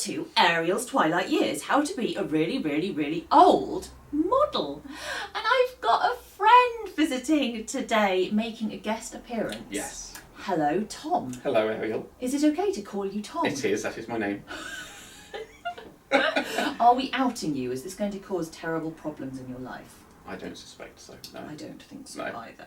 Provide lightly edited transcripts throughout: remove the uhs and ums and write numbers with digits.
to Ariel's Twilight Years, how to be a really, really, really old model. And I've got a friend visiting today, making a guest appearance. Yes. Hello, Tom. Hello, Ariel. Is it okay to call you Tom? It is, that is my name. Are we outing you? Is this going to cause terrible problems in your life? I don't suspect so, no. I don't think so No. either.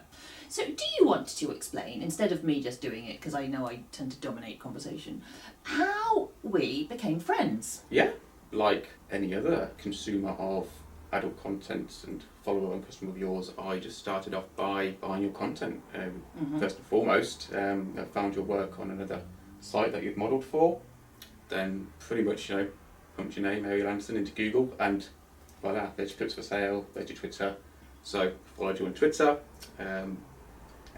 So do you want to explain, instead of me just doing it, because I know I tend to dominate conversation, how we became friends? Yeah, like any other consumer of adult content and follower and customer of yours, I just started off by buying your content. First and foremost, I found your work on another site that you've modelled for. Then pretty much, pumped your name, Ariel Anderson, into Google, and voila, there's your clips for sale, there's your Twitter. So followed you on Twitter, and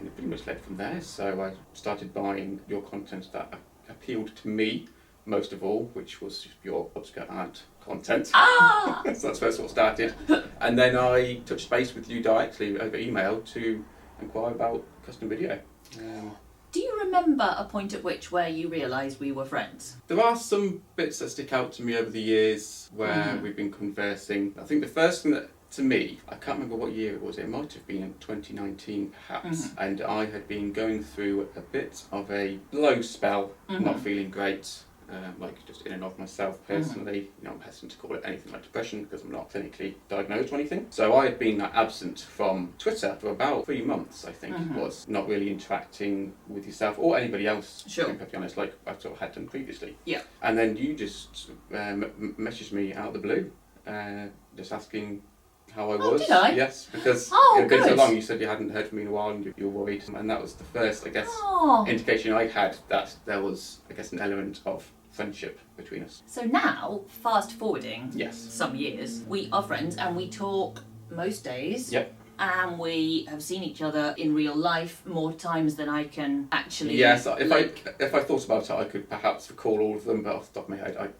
it pretty much led from there. So I started buying your content that appealed to me most of all, which was your upskirt art content. Ah! So that's first what started. And then I touched base with you directly over email to inquire about custom video. Do you remember a point at which where you realised we were friends? There are some bits that stick out to me over the years where we've been conversing. I think the first thing that, to me, I can't remember what year it was, it might have been in 2019 perhaps, and I had been going through a bit of a low spell, not feeling great, like just in and of myself personally. I'm hesitant to call it anything like depression because I'm not clinically diagnosed or anything. So I had been absent from Twitter for about 3 months, I think it was, not really interacting with yourself or anybody else, Sure. to be perfectly honest, like I sort of had done previously. Yeah. And then you just messaged me out of the blue, just asking how I was. Did I? Yes, because it had been so long. You said you hadn't heard from me in a while and you were worried, and that was the first, I guess, indication I had that there was, I guess, an element of friendship between us. So now, fast forwarding Yes. some years, we are friends and we talk most days. Yep. And we have seen each other in real life more times than I can actually. Yes, if I thought about it, I could perhaps recall all of them, but off the top of my head,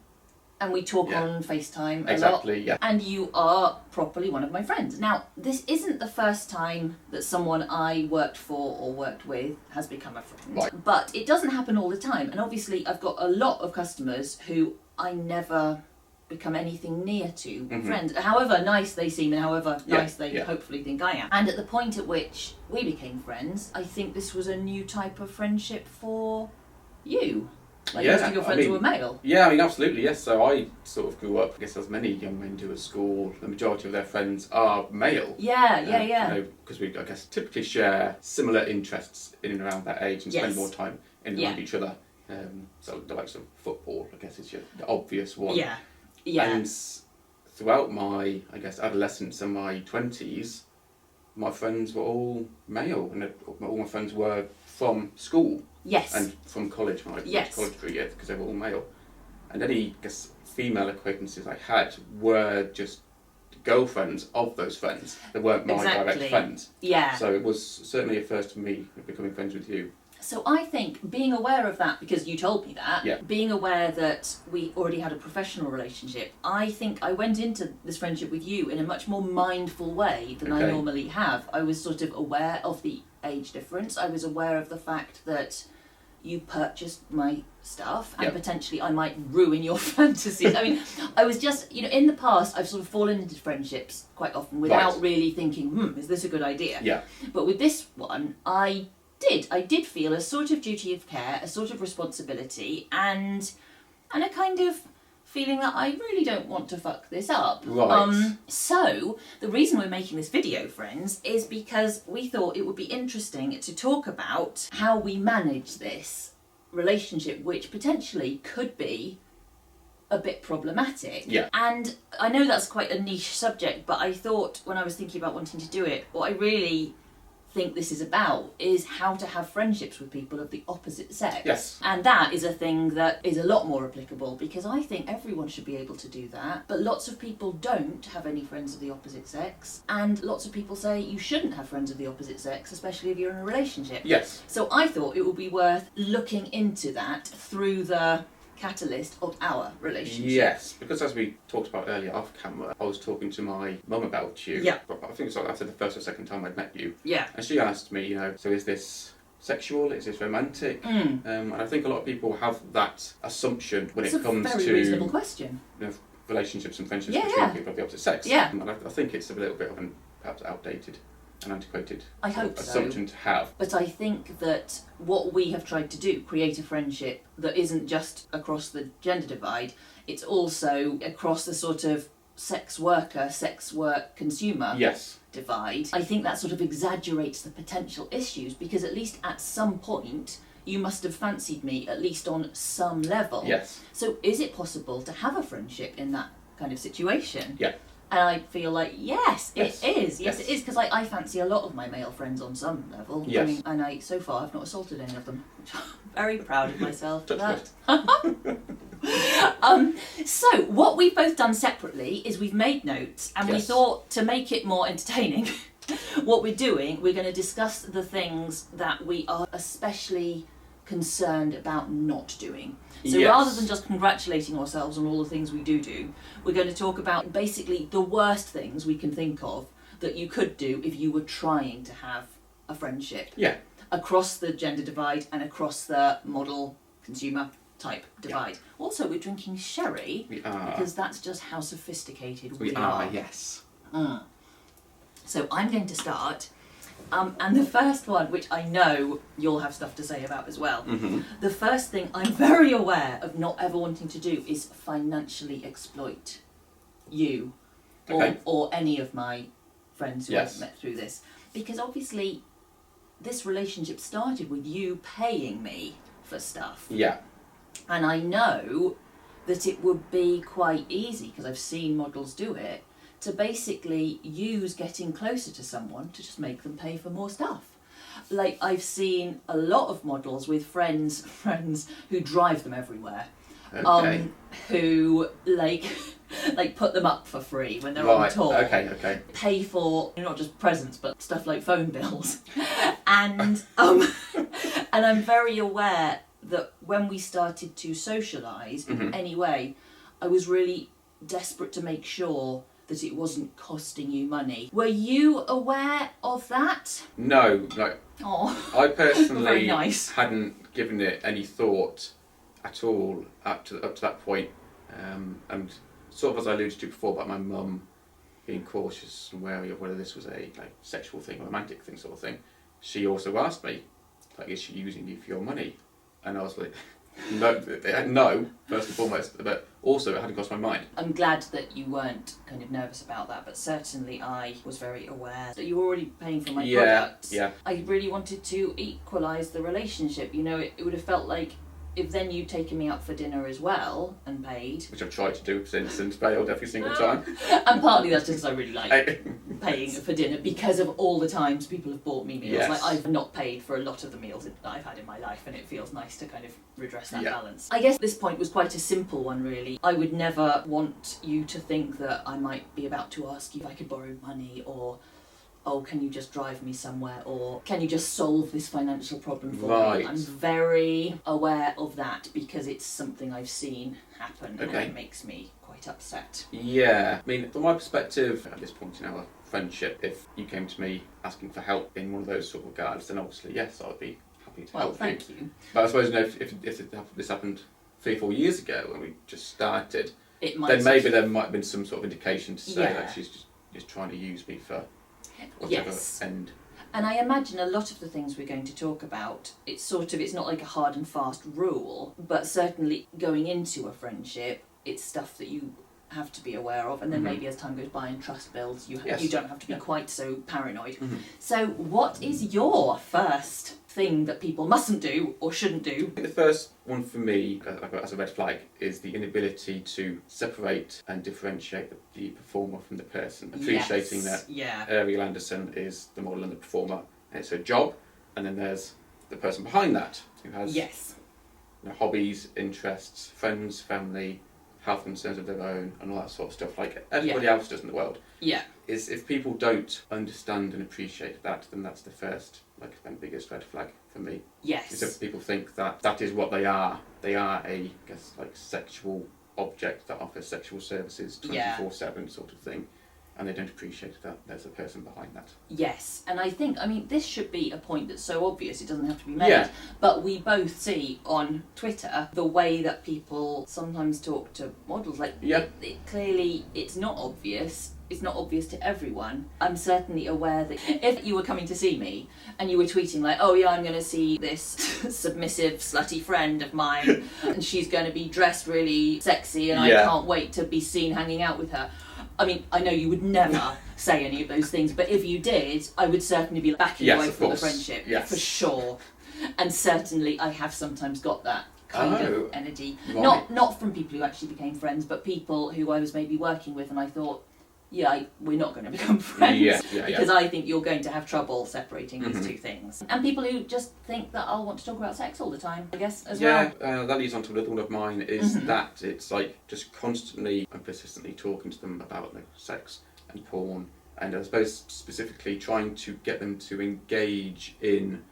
And we talk on FaceTime a lot. Exactly, yeah. And you are properly one of my friends. Now, this isn't the first time that someone I worked for or worked with has become a friend. Right. But it doesn't happen all the time. And obviously, I've got a lot of customers who I never become anything near to friends, however nice they seem and however nice they hopefully think I am. And at the point at which we became friends, I think this was a new type of friendship for you. Like most of your friends were male. Yeah, absolutely, yes. So I sort of grew up, I guess as many young men do at school, the majority of their friends are male. Yeah. Because we, I guess, typically share similar interests in and around that age and spend more time in and around each other. So the likes of football, I guess, is the obvious one. Yeah. And throughout my, I guess, adolescence and my 20s, my friends were all male, and all my friends were from school. Yes. And from college, when I went to college for a year, because they were all male. And any, I guess, female acquaintances I had were just girlfriends of those friends. They weren't my direct friends. Yeah. So it was certainly a first for me, becoming friends with you. So I think being aware of that, because you told me that, being aware that we already had a professional relationship, I think I went into this friendship with you in a much more mindful way than I normally have. I was sort of aware of the age difference. I was aware of the fact that you purchased my stuff and potentially I might ruin your fantasies. I was just, in the past I've sort of fallen into friendships quite often without really thinking, is this a good idea? Yeah. But with this one, I did feel a sort of duty of care, a sort of responsibility, and a kind of feeling that I really don't want to fuck this up. Right. So the reason we're making this video, friends, is because we thought it would be interesting to talk about how we manage this relationship, which potentially could be a bit problematic. Yeah. And I know that's quite a niche subject, but I thought when I was thinking about wanting to do it, what I really think this is about is how to have friendships with people of the opposite sex. Yes. And that is a thing that is a lot more applicable, because I think everyone should be able to do that, but lots of people don't have any friends of the opposite sex, and lots of people say you shouldn't have friends of the opposite sex, especially if you're in a relationship. Yes. So I thought it would be worth looking into that through the catalyst of our relationship. Yes, because as we talked about earlier off camera, I was talking to my mum about you. Yeah. I think it was like after the first or second time I'd met you. Yeah. And she asked me, so is this sexual? Is this romantic? And I think a lot of people have that assumption when it's it comes to... It's a very reasonable question. Relationships and friendships between people of the opposite sex. And I think it's a little bit of an perhaps outdated and antiquated assumption to have. But I think that what we have tried to do, create a friendship that isn't just across the gender divide, it's also across the sort of sex work consumer divide. I think that sort of exaggerates the potential issues, because at least at some point you must have fancied me, at least on some level. So is it possible to have a friendship in that kind of situation? And I feel like, yes, it is. Yes, it is, because I fancy a lot of my male friends on some level. I mean, and I, so far, I've not assaulted any of them, which I'm very proud of myself for that. So, what we've both done separately is we've made notes, and we thought, to make it more entertaining, what we're doing, we're going to discuss the things that we are especially concerned about not doing. So rather than just congratulating ourselves on all the things we do, we're going to talk about basically the worst things we can think of that you could do if you were trying to have a friendship. Across the gender divide and across the model consumer type divide. Also, we're drinking sherry. We are. Because that's just how sophisticated we are. So I'm going to start. And the first one, which I know you'll have stuff to say about as well, the first thing I'm very aware of not ever wanting to do is financially exploit you or any of my friends who I've met through this. Because obviously this relationship started with you paying me for stuff. And I know that it would be quite easy, because I've seen models do it, to basically use getting closer to someone to just make them pay for more stuff. Like, I've seen a lot of models with friends who drive them everywhere. Who like put them up for free when they're on tour. Pay for not just presents but stuff like phone bills. And and I'm very aware that when we started to socialise in any way, I was really desperate to make sure that it wasn't costing you money. Were you aware of that? No, I personally very nice. hadn't given it any thought at all up to that point. And sort of as I alluded to before about my mum being cautious and wary of whether this was a sexual thing or romantic thing sort of thing, she also asked me, is she using you for your money? And I was like, no, first and foremost, but also it hadn't crossed my mind. I'm glad that you weren't kind of nervous about that, but certainly I was very aware that you were already paying for my products. I really wanted to equalise the relationship. You know, it would have felt like if then you'd taken me out for dinner as well and paid, which I've tried to do since and failed every single time. And partly that's just because I really like paying for dinner, because of all the times people have bought me meals. Like, I've not paid for a lot of the meals that I've had in my life, and it feels nice to kind of redress that balance. I guess this point was quite a simple one, really. I would never want you to think that I might be about to ask you if I could borrow money, or can you just drive me somewhere, or can you just solve this financial problem for me? I'm very aware of that, because it's something I've seen happen, and it makes me quite upset. I mean, from my perspective, at this point in our friendship, if you came to me asking for help in one of those sort of regards, then obviously, yes, I would be happy to help you. Well, thank you. But I suppose, if this happened 3 or 4 years ago when we just started, there might have been some sort of indication to say that she's just trying to use me for whatever end. And I imagine a lot of the things we're going to talk about, it's not like a hard and fast rule, but certainly going into a friendship, it's stuff that you have to be aware of, and then maybe as time goes by and trust builds, you don't have to be quite so paranoid. So what is your first thing that people mustn't do or shouldn't do? I think the first one for me, as a red flag, is the inability to separate and differentiate the performer from the person. Appreciating that Ariel Anderson is the model and the performer, and it's her job, and then there's the person behind that who has hobbies, interests, friends, family, health concerns of their own, and all that sort of stuff, like everybody else does in the world. Is if people don't understand and appreciate that, then that's the first, and biggest red flag for me. Is if people think that is what they are. They are sexual object that offers sexual services 24/7 sort of thing. and they don't appreciate that there's a person behind that. Yes, and I think, this should be a point that's so obvious it doesn't have to be made, but we both see on Twitter the way that people sometimes talk to models, clearly it's not obvious. It's not obvious to everyone. I'm certainly aware that if you were coming to see me and you were tweeting like, oh yeah, I'm going to see this submissive, slutty friend of mine and she's going to be dressed really sexy and I can't wait to be seen hanging out with her. I know you would never say any of those things, but if you did, I would certainly be backing away from the friendship, for sure. And certainly I have sometimes got that kind of energy. Right. Not from people who actually became friends, but people who I was maybe working with and I thought, we're not going to become friends because I think you're going to have trouble separating these two things. And people who just think that I'll want to talk about sex all the time, I guess, as well. That leads on to another one of mine, is that it's like just constantly and persistently talking to them about sex and porn, and I suppose specifically trying to get them to engage in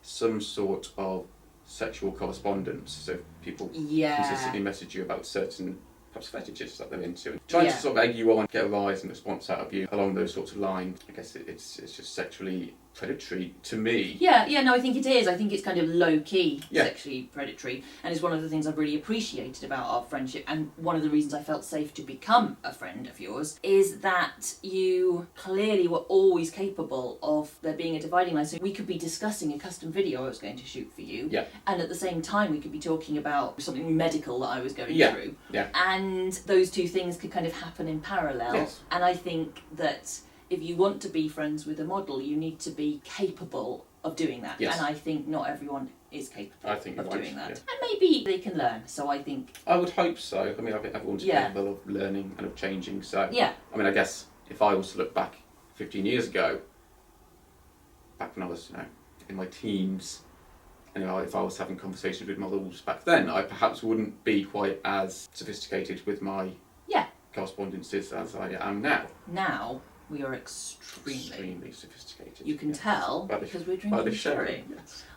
some sort of sexual correspondence. So people consistently message you about certain perhaps fetishes that they're into. Trying to sort of egg you on, get a rise and response out of you along those sorts of lines. I guess it's just sexually predatory to me. I think it is. I think it's kind of low-key sexually predatory, and it's one of the things I've really appreciated about our friendship, and one of the reasons I felt safe to become a friend of yours is that you clearly were always capable of there being a dividing line. So we could be discussing a custom video I was going to shoot for you, and at the same time we could be talking about something medical that I was going through, and those two things could kind of happen in parallel. And I think that if you want to be friends with a model, you need to be capable of doing that. And I think not everyone is capable of doing that. And maybe they can learn, so I think... I would hope so. I think everyone's capable of learning and of changing, so... I guess if I was to look back 15 years ago, back when I was, in my teens, and if I was having conversations with models back then, I perhaps wouldn't be quite as sophisticated with my correspondences as I am now. Now... we are extremely sophisticated. You can tell because we're drinking sherry.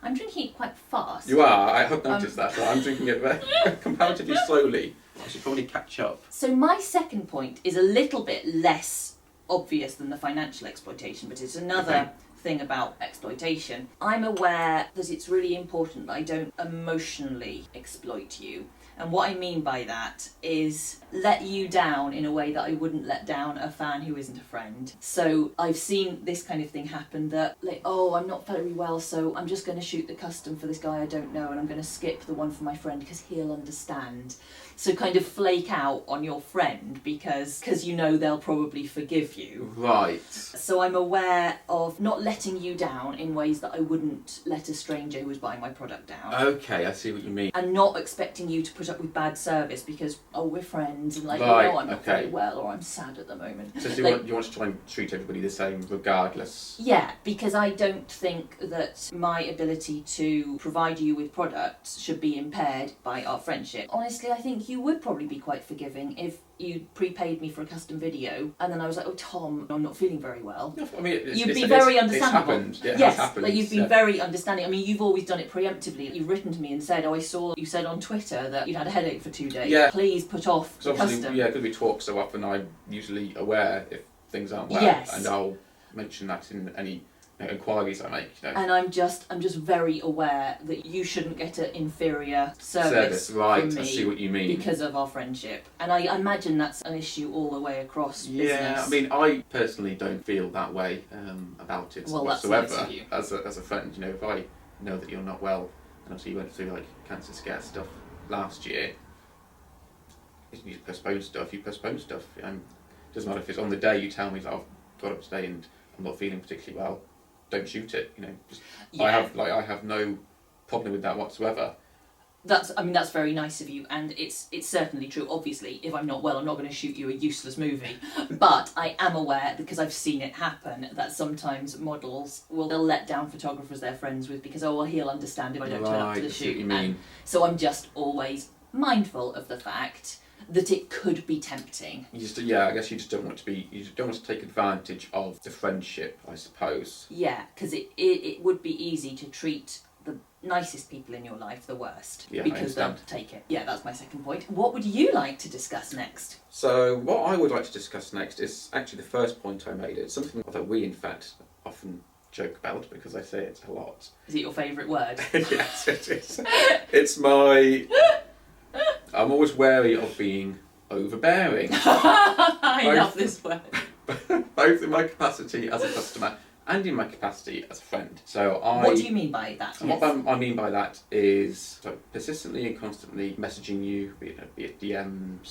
I'm drinking it quite fast. You are. I have noticed that. I'm drinking it very comparatively slowly. I should probably catch up. So my second point is a little bit less obvious than the financial exploitation, but it's another thing about exploitation. I'm aware that it's really important that I don't emotionally exploit you. And what I mean by that is let you down in a way that I wouldn't let down a fan who isn't a friend. So I've seen this kind of thing happen that, I'm not very well, so I'm just going to shoot the custom for this guy I don't know and I'm going to skip the one for my friend because he'll understand. So kind of flake out on your friend because they'll probably forgive you. Right. So I'm aware of not letting you down in ways that I wouldn't let a stranger who was buying my product down. Okay, I see what you mean. And not expecting you to put up with bad service because, we're friends and I'm not very well or I'm sad at the moment. So you want to try and treat everybody the same regardless? Yeah, because I don't think that my ability to provide you with products should be impaired by our friendship. Honestly, I think you would probably be quite forgiving if you prepaid me for a custom video and then I was like, Tom, I'm not feeling very well. You'd be very understandable. It has happened. You've been very understanding. You've always done it preemptively. You've written to me and said, I saw you said on Twitter that you'd had a headache for 2 days. Yeah. Please put off the custom. Because we talk so often, I'm usually aware if things aren't well. Yes. And I'll mention that in any inquiries I make. And I'm just very aware that you shouldn't get an inferior service right, from me. I see what you mean. Because of our friendship. And I imagine that's an issue all the way across business. I personally don't feel that way about it whatsoever. That's nice of you. As a friend, if I know that you're not well, and obviously you went through cancer scare stuff last year, if you postpone stuff, you postpone stuff. It doesn't matter if it's on the day you tell me that I've got up today and I'm not feeling particularly well. Don't shoot it, I have no problem with that whatsoever. That's very nice of you, and it's certainly true. Obviously, if I'm not well, I'm not going to shoot you a useless movie. But I am aware, because I've seen it happen, that sometimes models they'll let down photographers they're friends with because he'll understand if I don't turn up to the shoot. What you mean. So I'm just always mindful of the fact that it could be tempting. I guess you don't want to take advantage of the friendship, I suppose. Yeah, because it would be easy to treat the nicest people in your life the worst, Yeah, because they'll take it. Yeah, that's my second point. What would you like to discuss next? So what I would like to discuss next is actually the first point I made. It's something that we, in fact, often joke about because I say it a lot. Is it your favourite word? Yes, it is. It's my... I'm always wary of being overbearing. I love this word. Both in my capacity as a customer and in my capacity as a friend. So What do you mean by that? And Yes. what I mean by that is persistently and constantly messaging you, be it DMs,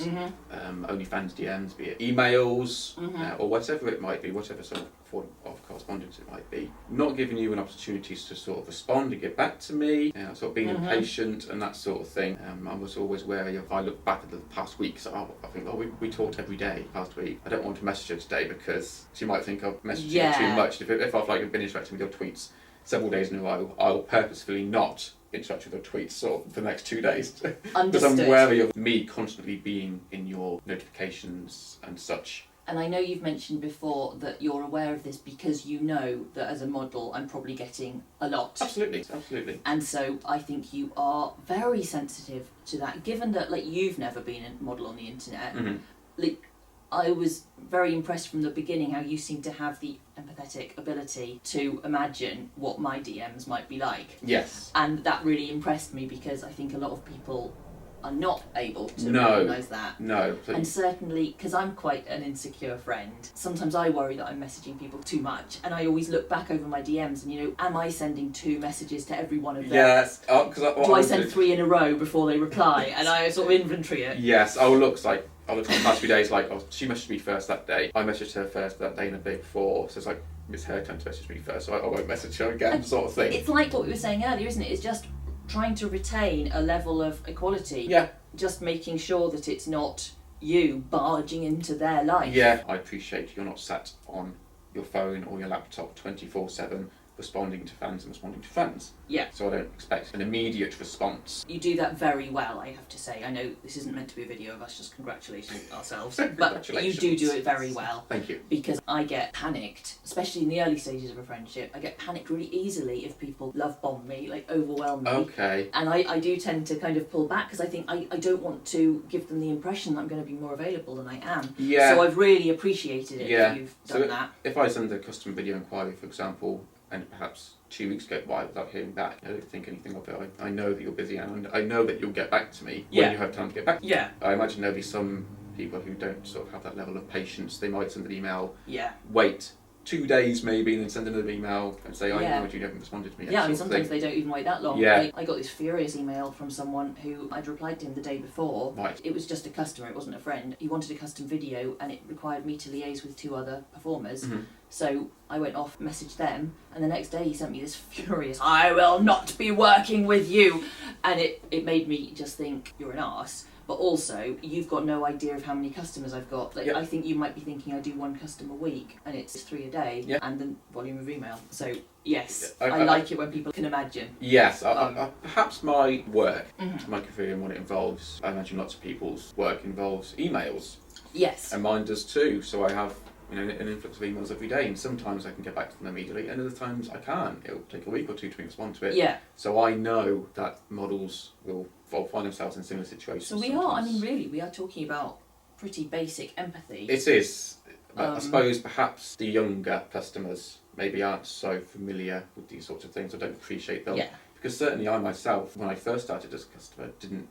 OnlyFans DMs, be it emails, or whatever it might be, whatever sort of form of correspondence it might be. Not giving you an opportunity to sort of respond and get back to me, sort of being impatient and that sort of thing. I was always wary of, I look back at the past week, so I think, we talked every day past week. I don't want to message her today because she might think I've messaged her too much. If I've been interacting with your tweets several days in a row, I'll purposefully not interact with your tweets sort of for the next 2 days. Because I'm wary of me constantly being in your notifications and such. And I know you've mentioned before that you're aware of this because you know that as a model I'm probably getting a lot. Absolutely. And so I think you are very sensitive to that, given that you've never been a model on the internet. I was very impressed from the beginning how you seem to have the empathetic ability to imagine what my DMs might be like. Yes. And that really impressed me because I think a lot of people are not able to recognise that. No. Please. And certainly, because I'm quite an insecure friend, sometimes I worry that I'm messaging people too much, and I always look back over my DMs and, am I sending 2 messages to every one of them? Yes. Do I send 3 in a row before they reply? And I sort of inventory it. Yes. I'll look the past few days she messaged me first that day. I messaged her first that day and the day before. So it's it's her turn to message me first, so I won't message her again, sort of thing. It's like what we were saying earlier, isn't it? It's just trying to retain a level of equality. Yeah. Just making sure that it's not you barging into their life. Yeah. I appreciate you're not sat on your phone or your laptop 24/7 responding to fans and responding to fans. Yeah. So I don't expect an immediate response. You do that very well, I have to say. I know this isn't meant to be a video of us just congratulating ourselves, but you do it very well. Thank you. Because I get panicked, especially in the early stages of a friendship. I get panicked really easily if people love bomb me, overwhelm me. Okay. And I do tend to kind of pull back because I think I don't want to give them the impression that I'm going to be more available than I am. Yeah. So I've really appreciated it if you've done that. If I send a custom video inquiry, for example, and perhaps 2 weeks go by without hearing back, I don't think anything of it. I know that you're busy and I know that you'll get back to me when you have time to get back to me. Yeah. I imagine there'll be some people who don't sort of have that level of patience. They might send an email, Yeah. wait 2 days maybe, and then send another email and say, I know you haven't responded to me yet. Yeah, I mean, sometimes they don't even wait that long. Yeah. I got this furious email from someone who I'd replied to him the day before. Right. It was just a customer, it wasn't a friend. He wanted a custom video and it required me to liaise with 2 other performers. So I went off, messaged them, and the next day he sent me this furious, I will not be working with you. And it made me just think, you're an arse. But also, you've got no idea of how many customers I've got. I think you might be thinking I do 1 custom a week, and it's 3 a day, and the volume of email. So, yes, I like it when people can imagine. Yes, perhaps my work, my career and what it involves, I imagine lots of people's work involves emails. Yes. And mine does too, so I have an influx of emails every day, and sometimes I can get back to them immediately, and other times I can't. It'll take a week or 2 to respond to it. Yeah. So I know that models will find themselves in similar situations. So we are talking about pretty basic empathy. It is. I suppose perhaps the younger customers maybe aren't so familiar with these sorts of things or don't appreciate them. Yeah. Because certainly I myself, when I first started as a customer, didn't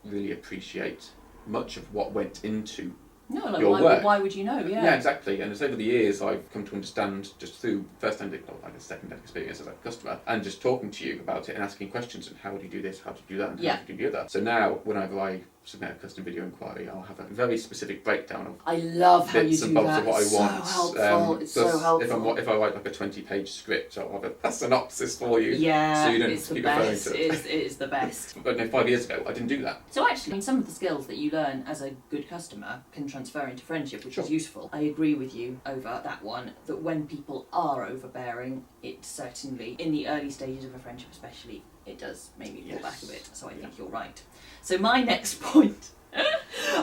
really appreciate much of what went into your work. Why would you know? Yeah. Yeah, exactly. And it's over the years I've come to understand just through first-hand, second-hand experience as a customer, and just talking to you about it and asking questions and how do you do this, how do you do that, and how do you do that. So now, whenever I submit a custom video inquiry, I'll have a very specific breakdown of I love how you do that. of what It's I want. so helpful. It's so helpful. If I write a 20-page script, I'll have a synopsis for you. Yeah, so you don't it's the keep best. referring to It is the best. But 5 years ago, I didn't do that. So actually, some of the skills that you learn as a good customer can transfer into friendship, which is useful. I agree with you over that one, that when people are overbearing, it certainly, in the early stages of a friendship especially, it does maybe pull back a bit. So I think you're right. So my next point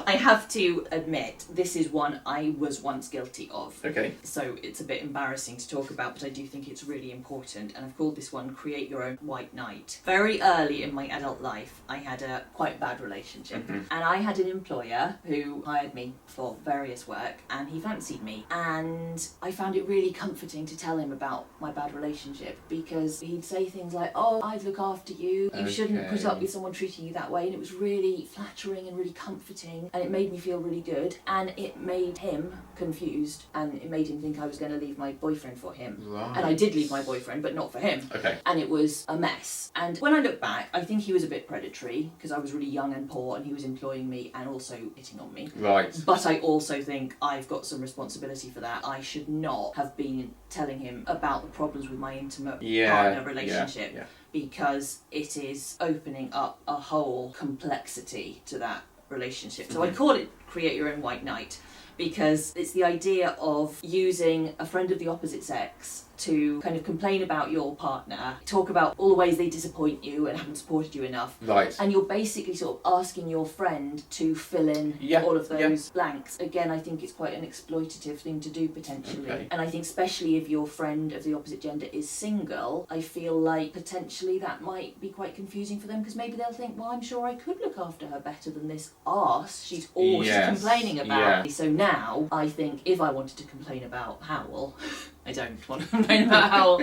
I have to admit, this is one I was once guilty of. Okay. So it's a bit embarrassing to talk about, but I do think it's really important. And I've called this one Create Your Own White Knight. Very early in my adult life, I had a quite bad relationship. Mm-hmm. And I had an employer who hired me for various work, and he fancied me. And I found it really comforting to tell him about my bad relationship, because he'd say things like, oh, I'd look after you. You shouldn't put up with someone treating you that way. And it was really flattering and really comforting, and it made me feel really good, and it made him confused, and it made him think I was going to leave my boyfriend for him. Right. And I did leave my boyfriend, but not for him. Okay. And it was a mess. And when I look back, I think he was a bit predatory, because I was really young and poor, and he was employing me and also hitting on me. Right. But I also think I've got some responsibility for that. I should not have been telling him about the problems with my intimate partner relationship. Yeah. Because it is opening up a whole complexity to that relationship. So I call it Create Your Own White Knight, because it's the idea of using a friend of the opposite sex to kind of complain about your partner, talk about all the ways they disappoint you and haven't supported you enough. Right. And you're basically sort of asking your friend to fill in all of those blanks. Again, I think it's quite an exploitative thing to do potentially. Okay. And I think especially if your friend of the opposite gender is single, I feel like potentially that might be quite confusing for them, because maybe they'll think, well, I'm sure I could look after her better than this arse she's always complaining about. Yeah. So now I think if I wanted to complain about Howell, I don't want to complain about Howell,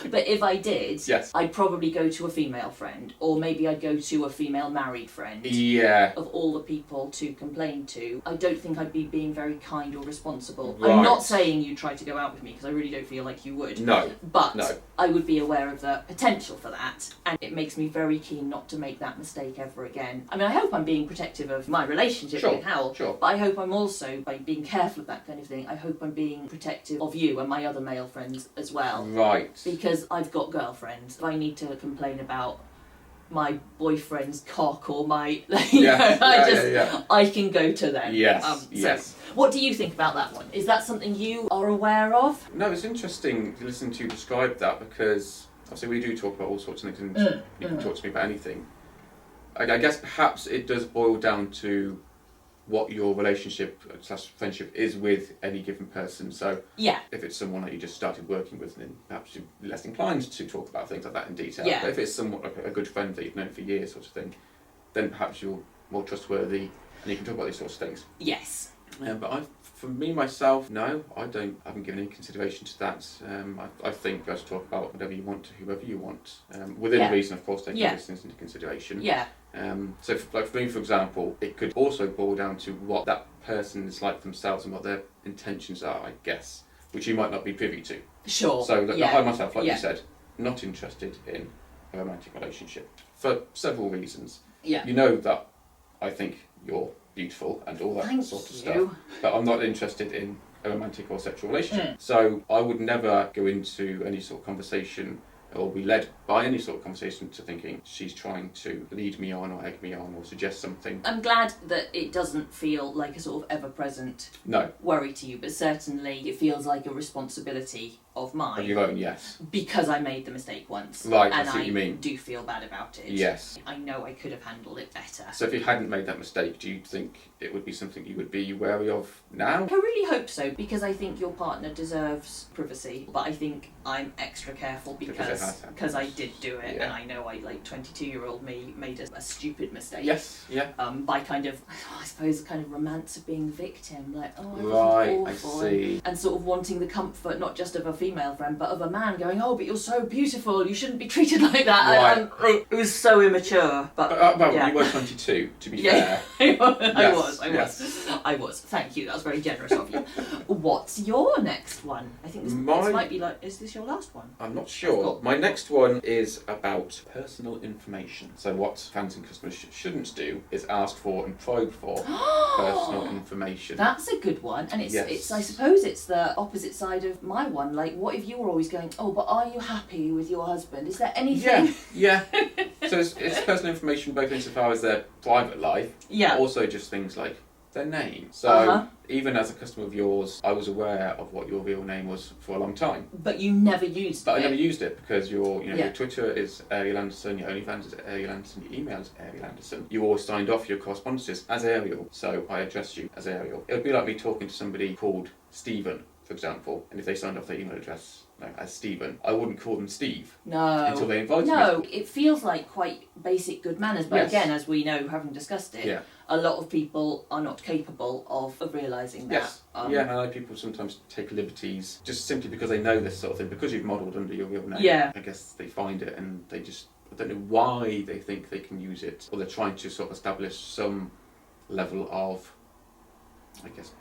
but if I did, I'd probably go to a female friend, or maybe I'd go to a female married friend. Yeah. Of all the people to complain to, I don't think I'd be being very kind or responsible. Right. I'm not saying you try to go out with me, because I really don't feel like you would. No. But I would be aware of the potential for that, and it makes me very keen not to make that mistake ever again. I mean, I hope I'm being protective of my relationship with Howell, but I hope I'm also, by being careful of that kind of thing, I hope I'm being protective of you and my other male friends as well. Right. Because I've got girlfriends. If I need to complain about my boyfriend's cock or my I can go to them. Yes. What do you think about that one? Is that something you are aware of? No, it's interesting to listen to you describe that, because obviously we do talk about all sorts of things, and you can talk to me about anything. I guess perhaps it does boil down to what your relationship / friendship is with any given person. So if it's someone that you just started working with, then perhaps you're less inclined to talk about things like that in detail. But if it's somewhat like a good friend that you've known for years, sort of thing, then perhaps you're more trustworthy and you can talk about these sorts of things. Yes. But for me, myself, no, I haven't given any consideration to that. I think you guys talk about whatever you want to whoever you want. Within reason, of course, taking these things into consideration. So for me, for example, it could also boil down to what that person is like themselves and what their intentions are, I guess, which you might not be privy to. Sure. So I myself, like you said, not interested in a romantic relationship for several reasons. You know that I think you're beautiful and all that sort of stuff, but I'm not interested in a romantic or sexual relationship. So I would never go into any sort of conversation or be led by any sort of conversation to thinking she's trying to lead me on or egg me on or suggest something. I'm glad that it doesn't feel like a sort of ever-present worry to you, but certainly it feels like a responsibility of mine. Of your own, yes. Because I made the mistake once. Right, and I see what you mean. Do feel bad about it. Yes. I know I could have handled it better. So if you hadn't made that mistake, do you think it would be something you would be wary of now? I really hope so, because I think your partner deserves privacy, but I think I'm extra careful because I did do it, and I know 22-year-old me made a stupid mistake. Yes, yeah. By kind of, I suppose, kind of romance of being the victim, like, everything's awful. I see. And sort of wanting the comfort, not just of a female friend, but of a man going, but you're so beautiful, you shouldn't be treated like that. Right. It was so immature. But you were 22, to be fair. I was. Thank you, that was very generous of you. What's your next one? I think this might be is this your last one? I'm not sure. My next one is about personal information. So what fans and customers shouldn't do is ask for and probe for personal information. That's a good one. And it's I suppose it's the opposite side of my one. Like, what if you were always going, but are you happy with your husband? Is there anything? Yeah. So it's personal information both insofar as their private life, but also just things like their name. So even as a customer of yours, I was aware of what your real name was for a long time. But you never used it. But I never used it because your Twitter is Ariel Anderson, your OnlyFans is Ariel Anderson, your email is Ariel Anderson. You always signed off your correspondences as Ariel, so I address you as Ariel. It would be like me talking to somebody called Stephen, for example, and if they signed off their email address as Stephen, I wouldn't call them Steve. No. Until they invited me. No, it feels like quite basic good manners, but again, as we know, having discussed it, a lot of people are not capable of realising that. Yes. And I know people sometimes take liberties just simply because they know this sort of thing, because you've modelled under your real name. Yeah. I guess they find it and they just, I don't know why they think they can use it, or they're trying to sort of establish some level of, I guess,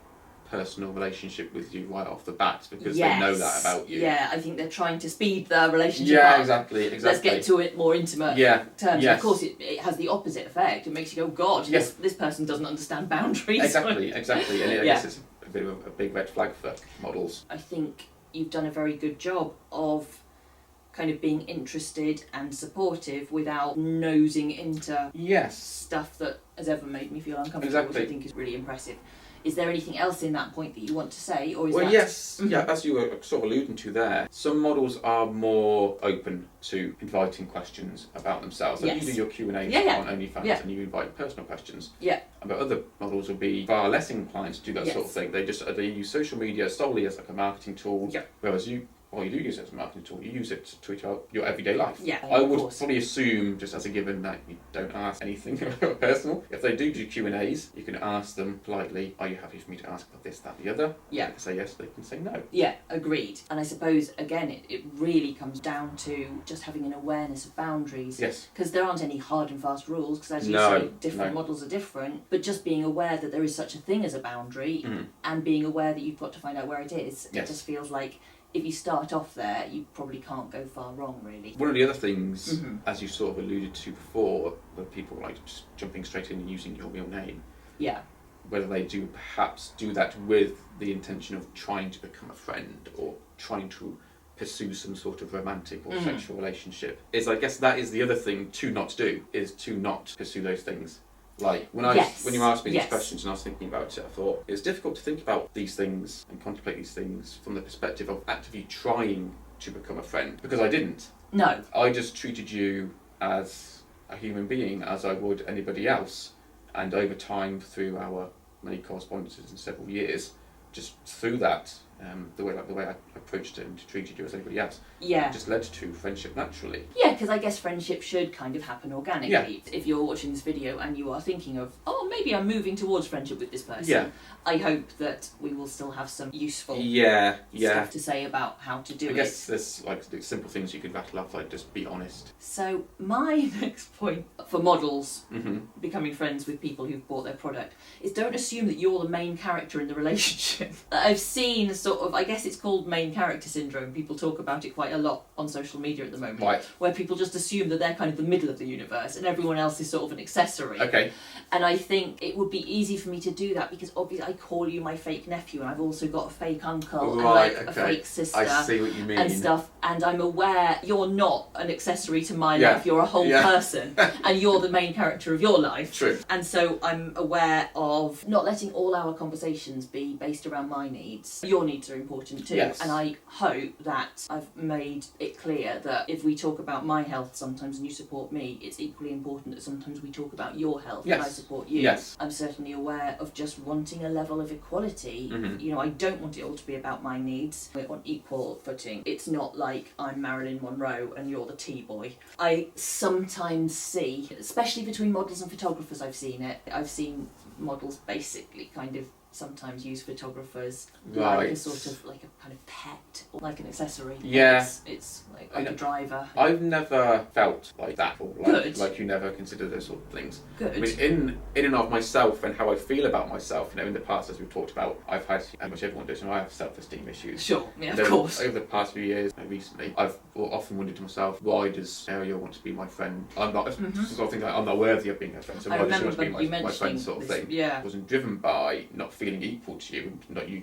personal relationship with you right off the bat because they know that about you. Yeah, I think they're trying to speed the relationship Yeah, up. exactly. Let's get to it more intimate terms. Yes. Of course, it has the opposite effect. It makes you go, God, this person doesn't understand boundaries. Exactly. And I guess it's a bit of a big red flag for models. I think you've done a very good job of kind of being interested and supportive without nosing into stuff that has ever made me feel uncomfortable, which I think is really impressive. Is there anything else in that point that you want to say, or is that... yes. Yeah, as you were sort of alluding to there, some models are more open to inviting questions about themselves. So you do your Q&A on OnlyFans and you invite personal questions. Yeah. But other models will be far less inclined to do that sort of thing. They use social media solely as like a marketing tool, whereas you do use it as a marketing tool. You use it to tweet out your everyday life. Yeah, I would probably assume, just as a given, that you don't ask anything personal. If they do Q&As, you can ask them politely, are you happy for me to ask about this, that, the other? Yeah. They can say yes, they can say no. Yeah, agreed. And I suppose, again, it really comes down to just having an awareness of boundaries. Yes. Because there aren't any hard and fast rules, because as you say, different models are different. But just being aware that there is such a thing as a boundary and being aware that you've got to find out where it is, it just feels like if you start off there, you probably can't go far wrong, really. One of the other things, as you sort of alluded to before, where people like just jumping straight in and using your real name, whether they do perhaps do that with the intention of trying to become a friend or trying to pursue some sort of romantic or sexual relationship, is, I guess that is the other thing to not do, is to not pursue those things. Like, when you asked me these questions and I was thinking about it, I thought it's difficult to think about these things and contemplate these things from the perspective of actively trying to become a friend, because I didn't. No. I just treated you as a human being, as I would anybody else, and over time, through our many correspondences in several years, just through that, the way I approached it and treated you as anybody else, just led to friendship naturally. Yeah, because I guess friendship should kind of happen organically. Yeah. If you're watching this video and you are thinking of, maybe I'm moving towards friendship with this person, I hope that we will still have some useful stuff to say about how to do it. I guess there's like simple things you could rattle off, like just be honest. So my next point for models becoming friends with people who've bought their product is don't assume that you're the main character in the relationship. I've seen sort of, I guess it's called main character syndrome. People talk about it quite a lot on social media at the moment, where people just assume that they're kind of the middle of the universe and everyone else is sort of an accessory. Okay. And I think it would be easy for me to do that because obviously I call you my fake nephew and I've also got a fake uncle and like a fake sister. I see what you mean. And stuff. And I'm aware you're not an accessory to my life. You're a whole person and you're the main character of your life. True. And so I'm aware of not letting all our conversations be based around my needs. Your needs are important too. Yes. And I hope that I've made it clear that if we talk about my health sometimes and you support me, it's equally important that sometimes we talk about your health and I support you. Yes. I'm certainly aware of just wanting a level of equality. You know, I don't want it all to be about my needs. We're on equal footing. It's not like I'm Marilyn Monroe and you're the T-boy. I sometimes see, especially between models and photographers, I've seen it. I've seen models basically kind of sometimes use photographers like a sort of like a kind of pet or like an accessory. Yeah. It's like a driver. I've never felt like that or like you never consider those sort of things. Good. I mean, in and of myself and how I feel about myself, you know, in the past, as we've talked about, I've had, as much everyone does, and I have self-esteem issues. Sure, yeah, of course. Over the past few years, recently, I've often wondered to myself, why does Ariel want to be my friend? I'm not, sort of thing like, I'm not worthy of being her friend, so why does she want to be my friend sort of thing? Yeah. I wasn't driven by not feeling equal to you, not you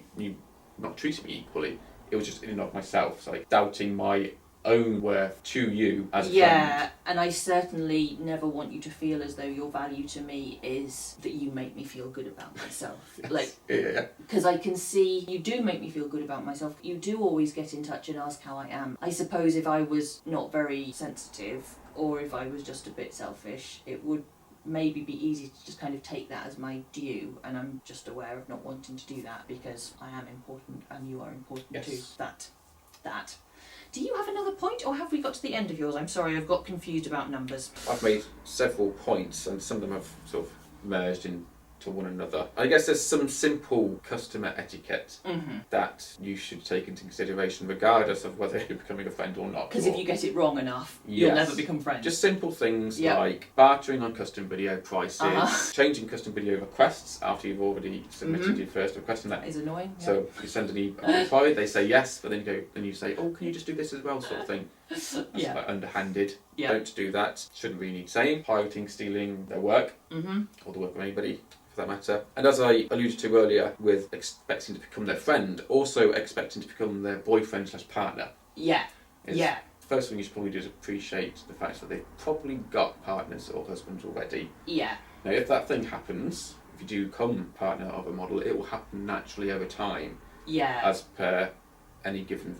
not treating me equally. It was just in and of myself, so like doubting my own worth to you as a friend. Yeah, and I certainly never want you to feel as though your value to me is that you make me feel good about myself. Yes. Like, yeah. Because I can see you do make me feel good about myself. You do always get in touch and ask how I am. I suppose if I was not very sensitive, or if I was just a bit selfish, it would maybe be easy to just kind of take that as my due, and I'm just aware of not wanting to do that because I am important and you are important too. That. Do you have another point, or have we got to the end of yours? I'm sorry, I've got confused about numbers. I've made several points, and some of them have sort of merged into one another. I guess there's some simple customer etiquette that you should take into consideration, regardless of whether you're becoming a friend or not. Because if you get it wrong enough, you'll never become friends. Just simple things like bartering on custom video prices, changing custom video requests after you've already submitted your first request, and that is annoying. So you send an email, they say yes, but then you say, oh, can you just do this as well, sort of thing. That's like underhanded. Don't do that. Shouldn't really need saying. Pirating, stealing their work, or the work of anybody, for that matter. And as I alluded to earlier, with expecting to become their friend, also expecting to become their boyfriend/partner. First thing you should probably do is appreciate the fact that they've probably got partners or husbands already. Yeah. Now, if that thing happens, if you do become partner of a model, it will happen naturally over time. Yeah. As per any given,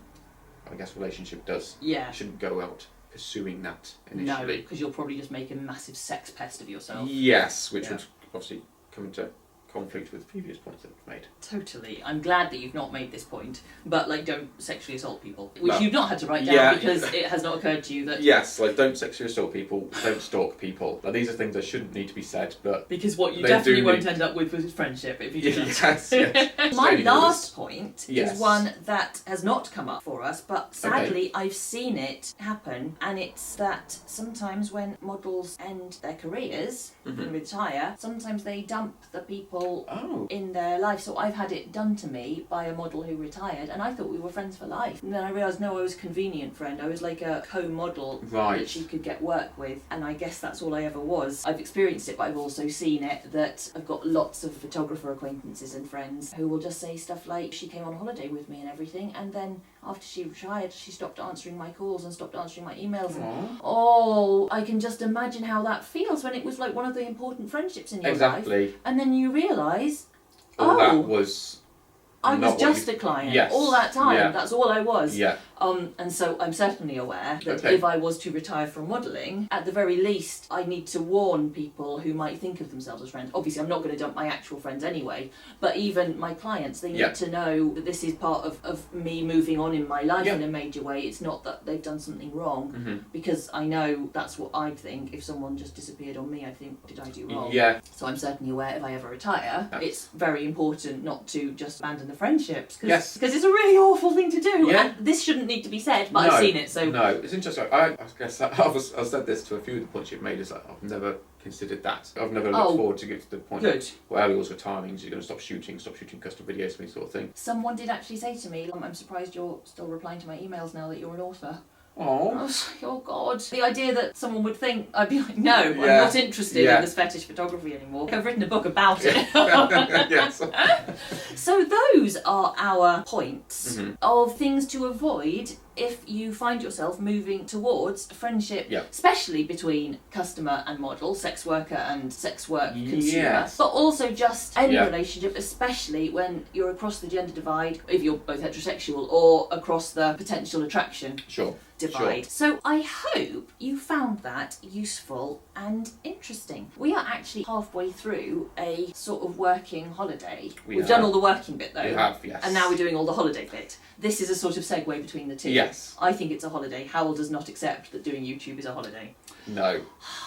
I guess, relationship does. Yeah. You shouldn't go out pursuing that initially. No, because you'll probably just make a massive sex pest of yourself. Yes, which would obviously come into conflict with previous points that we've made. Totally. I'm glad that you've not made this point, but don't sexually assault people, which you've not had to write down because it has not occurred to you that... Yes, don't sexually assault people, don't stalk people. Now, these are things that shouldn't need to be said, but... Because what you definitely won't end up with is friendship if you do that. Yes. My last point is one that has not come up for us, but sadly I've seen it happen, and it's that sometimes when models end their careers and retire, sometimes they dump the people in their life. So I've had it done to me by a model who retired, and I thought we were friends for life. And then I realised, no, I was a convenient friend. I was like a co-model that she could get work with, and I guess that's all I ever was. I've experienced it, but I've also seen it that I've got lots of photographer acquaintances and friends who will just say stuff like, she came on holiday with me and everything, and then after she retired, she stopped answering my calls and stopped answering my emails. And, I can just imagine how that feels when it was like one of the important friendships in your life. And then you realise, that was... I was just a client all that time. That's all I was. And so I'm certainly aware that if I was to retire from modelling, at the very least, I need to warn people who might think of themselves as friends. Obviously, I'm not going to dump my actual friends anyway, but even my clients, they need to know that this is part of me moving on in my life in a major way. It's not that they've done something wrong, because I know that's what I'd think. If someone just disappeared on me, I'd think, what did I do wrong? So I'm certainly aware if I ever retire, it's very important not to just abandon the friendships, because it's a really awful thing to do. And this shouldn't need to be said, but I've seen it. So no, it's interesting. I guess I've said this to a few of the points you've made. Is like, I've never considered that. I've never looked forward to get to the point where Ariel's retiring. You're going to stop shooting custom videos, me sort of thing. Someone did actually say to me, I'm surprised you're still replying to my emails now that you're an author. Oh God. The idea that someone would think, I'd be like, no, I'm not interested in this fetish photography anymore. I've written a book about it. So those are our points of things to avoid if you find yourself moving towards a friendship, especially between customer and model, sex worker and sex work consumer, but also just any relationship, especially when you're across the gender divide, if you're both heterosexual, or across the potential attraction divide. So I hope you found that useful and interesting. We are actually halfway through a sort of working holiday. We've done all the working bit though. We have, yes. And now we're doing all the holiday bit. This is a sort of segue between the two. Yes. I think it's a holiday. Howell does not accept that doing YouTube is a holiday. No.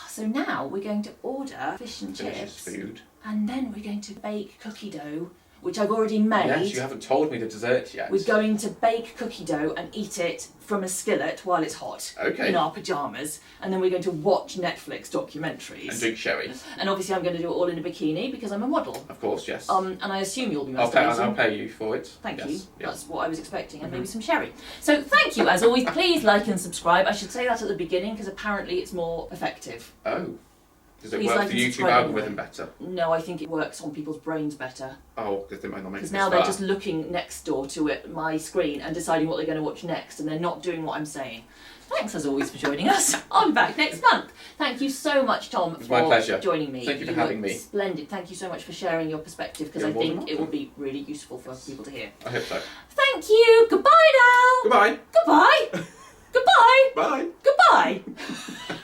So now we're going to order fish and Delicious chips. Food. And then we're going to bake cookie dough, which I've already made. Yes, you haven't told me the dessert yet. We're going to bake cookie dough and eat it from a skillet while it's hot. Okay. In our pyjamas. And then we're going to watch Netflix documentaries. And drink sherry. And obviously I'm going to do it all in a bikini because I'm a model. Of course, yes. And I assume you'll be masturbating. I'll pay you for it. Thank you. That's what I was expecting. And maybe some sherry. So thank you, as always. Please like and subscribe. I should say that at the beginning because apparently it's more effective. Oh. Does it work for the YouTube algorithm better? No, I think it works on people's brains better. Oh, because they might not make it. Because now they're just looking next door to my screen and deciding what they're going to watch next, and they're not doing what I'm saying. Thanks as always for joining us. I'll be back next month. Thank you so much, Tom, for joining me. Thank you for having me. Splendid. Thank you so much for sharing your perspective, because I think it will be really useful for people to hear. I hope so. Thank you. Goodbye now. Goodbye. Goodbye. Goodbye. Bye. Goodbye.